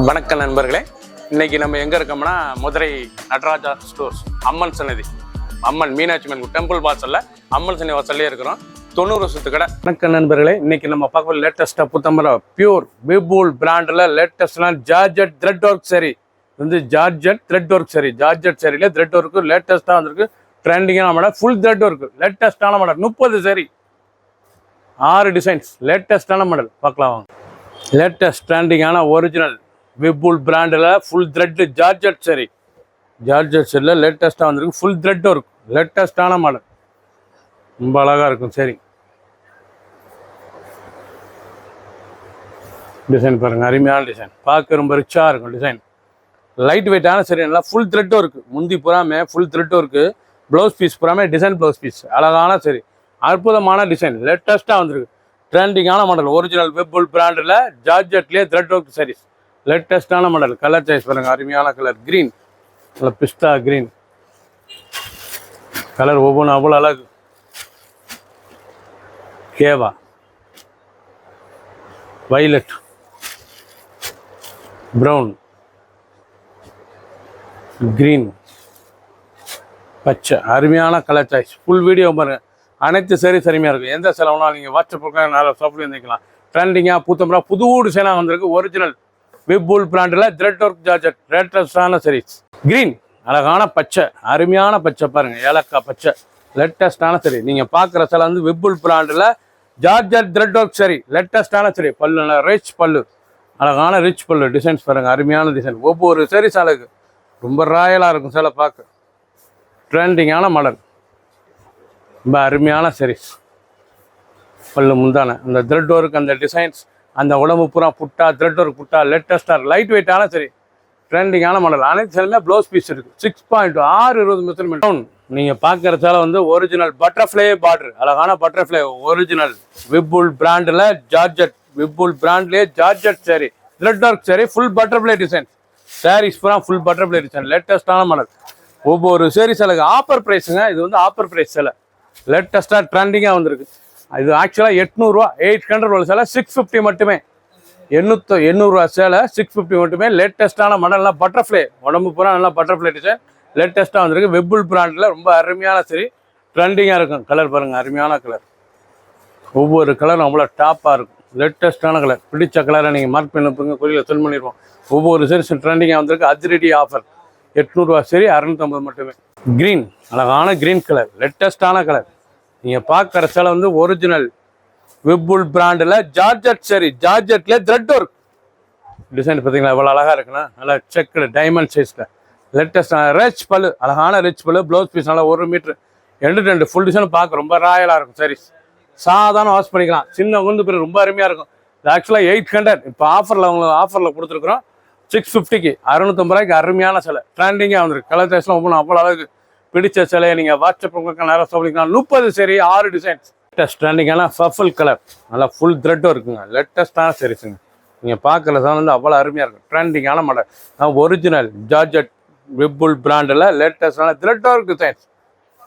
வணக்கம் நண்பர்களே, இன்னைக்கு நம்ம எங்க இருக்கோம்னா மதுரை நடராஜா ஸ்டோர்ஸ் அம்மன் சன்னதி, அம்மன் மீனாட்சி அம்மன் டெம்பிள் வாசல்ல அம்மன் சன்னதி வாசல்லே இருக்கிறோம். 90 வருஷத்து கடை. வணக்கம் நண்பர்களே, இன்னைக்கு நம்ம பார்க்க லேட்டஸ்டா புத்தம்பர பியூர் விபூல் பிராண்ட்ல லேட்டஸ்ட்னா ஜார்ஜெட் த்ரெட் ஒர்க் சரி வந்து georgette thread work sari. Georgette சரியில த்ரெட் ஒர்க் லேட்டஸ்டா வந்திருக்கு. ட்ரெண்டிங்கான மாடல், ஃபுல் த்ரெட் ஒர்க், லேட்டஸ்டான மாடல், 30 சரி 6 டிசைன்ஸ், லேட்டஸ்டான மாடல் பார்க்கலாம் வாங்க. லேட்டஸ்ட் ட்ரெண்டிங்கான ஒரிஜினல் விபூல் பிராண்டில் ஃபுல் த்ரெட் ஜார்ஜெட் சரி. ஜார்ஜெட் சரியில் லேட்டஸ்ட்டாக வந்திருக்கு. ஃபுல் த்ரெட் ஒர்க், லேட்டஸ்டான மாடல், ரொம்ப அழகாக இருக்கும். சரி, டிசைன் பாருங்கள், அருமையான டிசைன், பார்க்க ரொம்ப ரிச்சாக இருக்கும் டிசைன். லைட் வெயிட்டான சரி, நல்லா ஃபுல் த்ரெட் ஒர்க்கு, முந்தி புறாமே full thread work, blouse piece புறாமே டிசைன் ப்ளவுஸ் பீஸ், அழகான சரி, அற்புதமான டிசைன், லேட்டஸ்ட்டாக வந்திருக்கு. ட்ரெண்டிங்கான மாடல், ஒரிஜினல் விபூல் பிராண்டில் ஜார்ஜெட்லேயே த்ரெட் ஒர்க் சாரீஸ், லேட்டஸ்டான மாடல். கலர் சாய்ஸ் பாருங்கள், அருமையான கலர், க்ரீன், நல்ல பிஸ்தா க்ரீன் கலர், ஒவ்வொன்றும் அவ்வளோ அழகு. கேவா, வைலட், ப்ரௌன், க்ரீன், பச்சை, அருமையான கலர் சாய்ஸ். ஃபுல் வீடியோ பாருங்கள், அனைத்து சரி சரிமையாக இருக்கும். எந்த செலவுனாலும் நீங்கள் வாட்ஸ்அப் நல்ல ஷாப்பில் வந்துக்கலாம். ட்ரெண்டிங்காக பூத்தம்பரா புது டிசைனாக வந்திருக்கு. ஒரிஜினல் விபூல் பிராண்டில் த்ரெட் ஒர்க் ஜார்ஜெட், லேட்டஸ்டான சரீஸ். க்ரீன், அழகான பச்சை, அருமையான பச்சை பாருங்கள், ஏலக்காய் பச்சை, லேட்டஸ்டான சரி. நீங்கள் பார்க்குற சில வந்து விபூல் பிராண்டில் ஜார்ஜெட் த்ரெட் ஒர்க் சரி, லேட்டஸ்டான சரி. பல்லு நல்லா ரிச் பல்லு, அழகான ரிச் பல்லு, டிசைன்ஸ் பாருங்கள், அருமையான டிசைன். ஒவ்வொரு சரீஸ் அழகு, ரொம்ப ராயலாக இருக்கும் சில பார்க்க. ட்ரெண்டிங்கான மாடல், ரொம்ப அருமையான சரீஸ். பல்லு முந்தான அந்த த்ரெட் ஒர்க், அந்த டிசைன்ஸ், அந்த உடம்பு பூரா புட்டா, த்ரெட் ஒர்க் புட்டா, லேட்டஸ்டாக லைட் வெயிட்டான சரி, ட்ரெண்டிங்கான மாடல். அனைத்து சேலுமே ப்ளவுஸ் பீஸ் இருக்குது. 6.6 20 மெஷர்மெண்ட். நீங்கள் பார்க்குற சேலை வந்து ஒரிஜினல் பட்டர்ஃப்ளை பார்டர், அழகான பட்டர்ஃப்ளை, ஒரிஜினல் விபூல் பிராண்டில் ஜார்ஜெட், விபூல் பிராண்ட்லேயே ஜார்ஜெட் சரி, த்ரெட் ஒர்க் சரி, ஃபுல் பட்டர்ஃப்ளை டிசைன். சாரீஸ் பூரா ஃபுல் பட்டர்ஃப்ளை டிசைன், லேட்டஸ்டான மாடல். ஒவ்வொரு சேரீ சேலைக்கு ஆஃபர் ப்ரைஸுங்க. இது வந்து ஆஃபர் ப்ரைஸ் சேலை, லேட்டஸ்ட்டாக ட்ரெண்டிங்காக வந்திருக்கு. இது ஆக்சுவலாக 800 800 உள்ள சேலை 650 மட்டுமே. 800 சேலை 650 மட்டுமே. லேட்டஸ்ட்டான மாடல்லாம் பட்டர்ஃப்ளை, உடம்பு பூரா நல்லா பட்டர்ஃப்ளை டிசைன், லேட்டஸ்ட்டாக வந்திருக்கு. விபூல் பிராண்டில் ரொம்ப அருமையான சரி, ட்ரெண்டிங்காக இருக்கும். கலர் பாருங்கள், அருமையான கலர், ஒவ்வொரு கலரும் அவ்வளோ டாப்பாக இருக்கும். லேட்டஸ்ட்டான கலர், பிடிச்ச கலரை நீங்கள் மார்க் பண்ணி வைப்பீங்க, குறியில் செல் பண்ணிடுவோம். ஒவ்வொரு சரி ட்ரெண்டிங்காக வந்திருக்கு. அதிரடி ஆஃபர், 800 சரி 650 மட்டுமே. க்ரீன், அழகான க்ரீன் கலர், லேட்டஸ்ட்டான கலர். நீங்கள் பார்க்குற சேலை வந்து ஒரிஜினல் விபூல் பிராண்டில் ஜார்ஜெட் சரி, ஜார்ஜெட்லேயே த்ரெட் ஒர்க் டிசைன் பார்த்தீங்களா, எவ்வளோ அழகாக இருக்குன்னா, நல்லா செக்குடு டைமண்ட் சைஸில், லேட்டஸ்டான ரிச் பல்லு, அழகான ரிச் பல்லு, ப்ளவுஸ் பீஸ் நல்லா 1 மீட்டர் 2 ஃபுல் டிசைன் பார்க்க ரொம்ப ராயலாக இருக்கும். சரி, சாதாரண வாஷ் பண்ணிக்கலாம். சின்ன உந்து பிறகு ரொம்ப அருமையாக இருக்கும். இது ஆக்சுவலாக 800, இப்போ ஆஃபரில் கொடுத்துருக்குறோம் 650க்கு, 650 ரூபாய்க்கு அருமையான சேலை, ட்ரெண்டிங்காக வந்துருக்கு. கலர் சாய்ஸ்லாம் ஒவ்வொன்றும் அவ்வளோ அழகு. பிடிச்ச சிலையை நீங்கள் வாட்ஸ்அப் உங்களுக்கு நேரம் சொல்லிக்கலாம். 30 சரி 6 டிசைன்ஸ், லேட்டஸ்ட் ட்ரெண்டிங்கான பர்பிள் கலர், நல்லா ஃபுல் த்ரெட்டும் இருக்குங்க, லேட்டஸ்டான சரிஸுங்க. நீங்கள் பார்க்குற சேலை வந்து அவ்வளோ அருமையாக இருக்கும். ட்ரெண்டிங்கான மாடல், ஒரிஜினல் ஜார்ஜெட் விபூல் பிராண்டில் லேட்டஸ்டான த்ரெட் ஒர்க் டிசைன்ஸ்,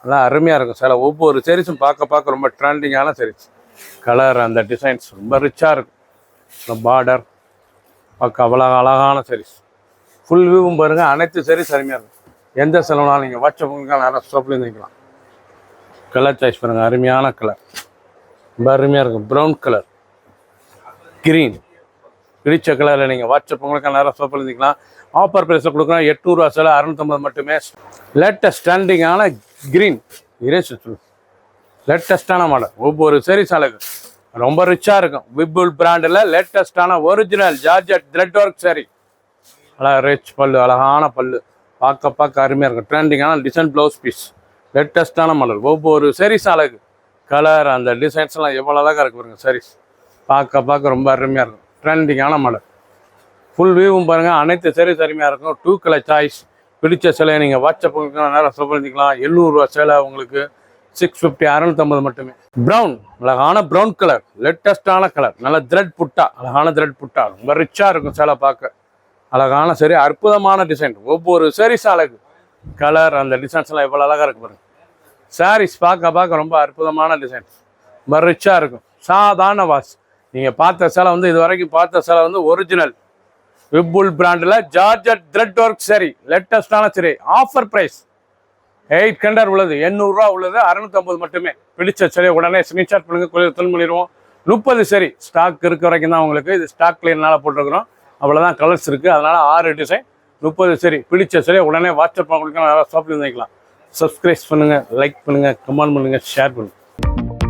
நல்லா அருமையாக இருக்கும் சேலை. ஒவ்வொரு சரிஸும் பார்க்க ரொம்ப ட்ரெண்டிங்கான சரிஸ். கலர், அந்த டிசைன்ஸ் ரொம்ப ரிச்சாக இருக்கும். பார்டர் பார்க்க அவ்வளோ அழகான சரிஸ். ஃபுல் வியூவும் பாருங்கள், அனைத்து சரிஸ் அருமையாக இருக்கும். எந்த செலவுனாலும் நீங்கள் வாட்ஸ்அப் நேரம் ஸ்டாப்லேயும் நிற்கலாம். கலர் சாய்ஸ் பாருங்கள், அருமையான கலர், ரொம்ப அருமையாக இருக்கும். ப்ரௌன் கலர், க்ரீன், பிடிச்ச கலரில் நீங்கள் வாட்ஸ்அப் உங்களுக்கு நேரம் ஸ்டாப்பில் நிற்கலாம். ஆஃபர் ப்ரைஸில் கொடுக்குறோம். 800 சேலை 650 மட்டுமே. லேட்டஸ்ட் ட்ரெண்டிங்கான க்ரீன் இரேஸ், லேட்டஸ்டான மாடல். ஒவ்வொரு சரி சேலைக்கு ரொம்ப ரிச்சாக இருக்கும். விபூல் பிராண்டில் லேட்டஸ்டான ஒரிஜினல் ஜார்ஜெட் த்ரெட் ஒர்க் சரி, அழகாக ரிச் பல்லு, அழகான பல்லு, பார்க்க அருமையாக இருக்கும். ட்ரெண்டிங்கான டிசைன் ப்ளவுஸ் பீஸ், லேட்டஸ்ட்டான மாடல். ஒவ்வொரு சரிஸ் அழகு. கலர், அந்த டிசைன்ஸ்லாம் எவ்வளோ அழகாக இருக்கு பாருங்கள். சரிஸ் பார்க்க ரொம்ப அருமையாக இருக்கும். ட்ரெண்டிங்கான மாடல். ஃபுல் வியூவும் பாருங்கள், அனைத்து சரிஸ் அருமையாக இருக்கும். 2 கலர் சாய்ஸ். பிடிச்ச சிலையை நீங்கள் வாட்ஸ்அப் நேரம் சொல்லிக்கலாம். 700 சேலை உங்களுக்கு 650, 650 மட்டுமே. ப்ரௌன், அழகான ப்ரௌன் கலர், லேட்டஸ்டான கலர், நல்ல த்ரெட் புட்டா, அழகான த்ரெட் புட்டா, ரொம்ப ரிச்சாக இருக்கும் சேலை பார்க்க. அழகான சரி, அற்புதமான டிசைன். ஒவ்வொரு சரிஸ் அழகு. கலர், அந்த டிசைன்ஸ்லாம் எவ்வளோ அழகாக இருக்கு பாருங்க. சாரீஸ் பார்க்க ரொம்ப அற்புதமான டிசைன்ஸ், ரொம்ப ரிச்சாக இருக்கும். சாதாரண வாஷ். நீங்கள் பார்த்த சேலை வந்து இது வரைக்கும் பார்த்த சேலை வந்து ஒரிஜினல் விப்புல் பிராண்டில் ஜார்ஜட் த்ரெட் ஒர்க் சரி, லேட்டஸ்டான சரி, ஆஃபர் ப்ரைஸ் 8 கண்டர் உள்ளது, 800 ரூபா உள்ளது, 650 மட்டுமே. பிடிச்ச சரி உடனே ஸ்கிரீன்ஷாட் பண்ணுங்க, கொரியர் பண்ணிடுவோம். 30 சரி ஸ்டாக் இருக்க வரைக்கும் தான் உங்களுக்கு, இது ஸ்டாக் கிளியர்னால போட்டிருக்கிறோம். அவ்வளோதான் கலர்ஸ் இருக்குது, அதனால் 6 டிசைன், 30 சரி. பிடிச்ச சரி உடனே வாட்ஸ்அப் உங்களுக்கு நல்லா ஷாப்பில் வாங்கிக்கலாம். சப்ஸ்கிரைப் பண்ணுங்கள், லைக் பண்ணுங்கள், கமெண்ட் பண்ணுங்கள், ஷேர் பண்ணுங்கள்.